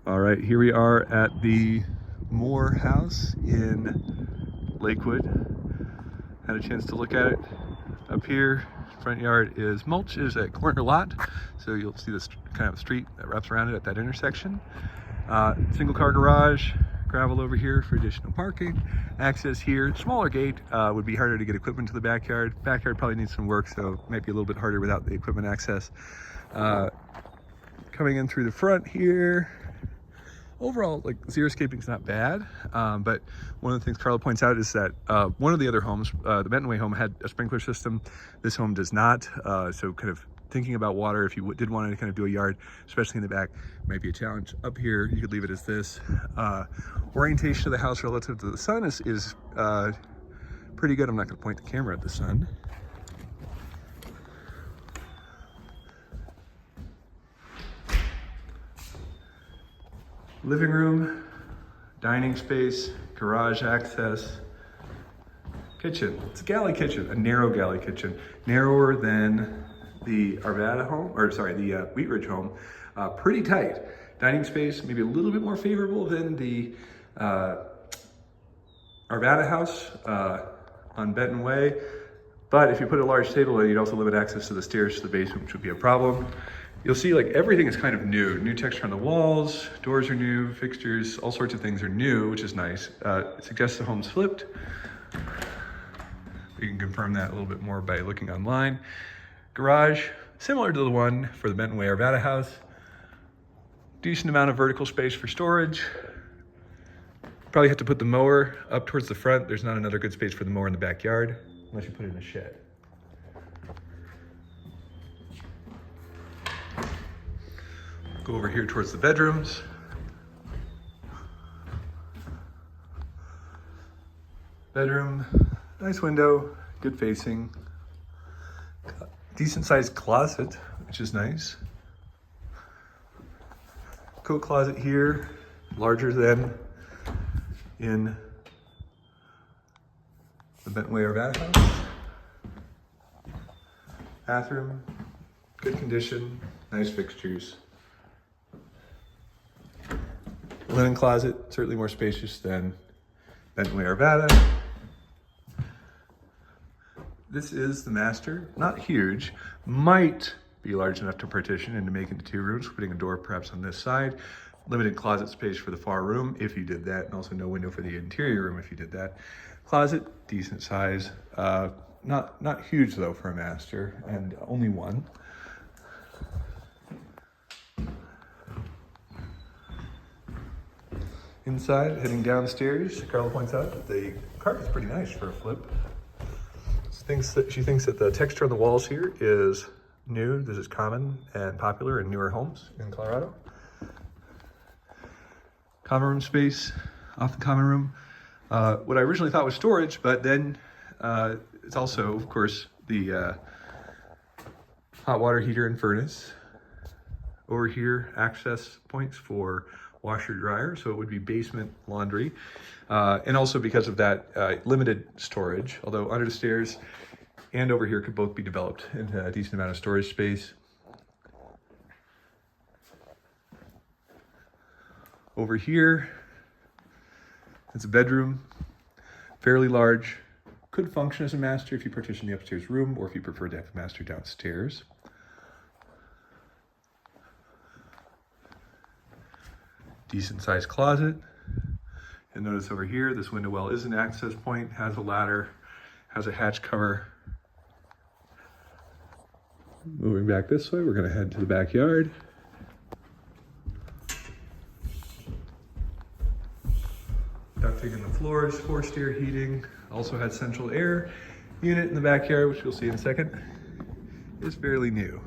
All right, here we are at the Moore House in Lakewood. Had a chance to look at it. Up here, front yard is mulch, is a corner lot, so you'll see this kind of street that wraps around it at that intersection. Single car garage, gravel over here for additional parking. Access here, smaller gate, would be harder to get equipment to the backyard. Backyard probably needs some work, so it might be a little bit harder without the equipment access. Coming in through the front here, overall, like, xeriscaping is not bad, but one of the things Carla points out is that one of the other homes, the Bentonway home, had a sprinkler system. This home does not, so kind of thinking about water, if you did want to kind of do a yard, especially in the back, might be a challenge. Up here, you could leave it as this. Orientation of the house relative to the sun is pretty good. I'm not going to point the camera at the sun. Living room, dining space, garage access, kitchen. It's a galley kitchen, a narrow galley kitchen, narrower than the Arvada home, or sorry, the Wheat Ridge home. Pretty tight. Dining space, maybe a little bit more favorable than the Arvada house on Benton Way. But if you put a large table in, you'd also limit access to the stairs to the basement, which would be a problem. You'll see, like, everything is kind of new texture on the walls, doors are new, fixtures, all sorts of things are new, which is nice. It suggests the home's flipped. We can confirm that a little bit more by looking online. Garage, similar to the one for the Benton Way Arvada house. Decent amount of vertical space for storage. Probably have to put the mower up towards the front. There's not another good space for the mower in the backyard, unless you put it in a shed. Go over here towards the bedrooms. Bedroom, nice window, good facing. Decent sized closet, which is nice. Coat closet here, larger than in the Bentonway Arvada house. Bathroom, good condition, nice fixtures. Linen closet, certainly more spacious than Bentonway Arvada. This is the master, not huge, might be large enough to partition and to make into two rooms, putting a door perhaps on this side. Limited closet space for the far room if you did that, and also no window for the interior room if you did that. Closet, decent size, not huge though for a master, and only one. Inside, heading downstairs, Carla points out that the carpet's pretty nice for a flip. She thinks that the texture on the walls here is new. This is common and popular in newer homes in Colorado. Common room space, off the common room. What I originally thought was storage, but then it's also, of course, the hot water heater and furnace. Over here, access points for washer dryer, so it would be basement laundry. And also because of that limited storage, although under the stairs and over here could both be developed into a decent amount of storage space. Over here, it's a bedroom, fairly large, could function as a master if you partition the upstairs room or if you prefer to have a master downstairs. Decent sized closet. And notice over here, this window well is an access point, has a ladder, has a hatch cover. Moving back this way, we're gonna head to the backyard. Ducting in the floors, forced air heating. Also had central air unit in the backyard, which we'll see in a second. It's fairly new.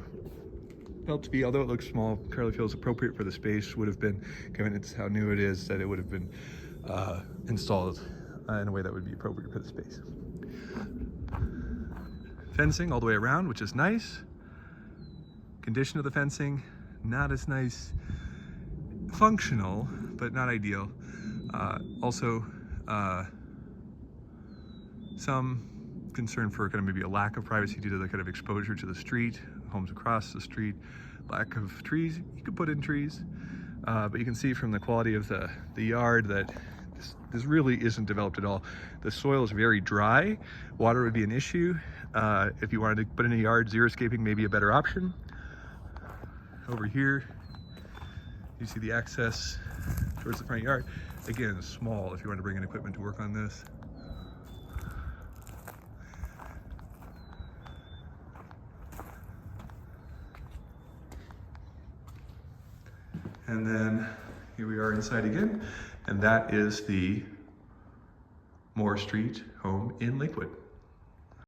Felt to be, although it looks small, Carla feels appropriate for the space, would have been, given it's how new it is, that it would have been installed in a way that would be appropriate for the space. Fencing all the way around, which is nice. Condition of the fencing, not as nice. Functional, but not ideal. Also, some concern for kind of maybe a lack of privacy due to the kind of exposure to the street, homes across the street, lack of trees. You could put in trees. But you can see from the quality of the yard that this really isn't developed at all. The soil is very dry. Water would be an issue. If you wanted to put in a yard, xeriscaping may be a better option. Over here, you see the access towards the front yard. Again, small if you want to bring in equipment to work on this. And then here we are inside again, and that is the Moore Street home in Lakewood.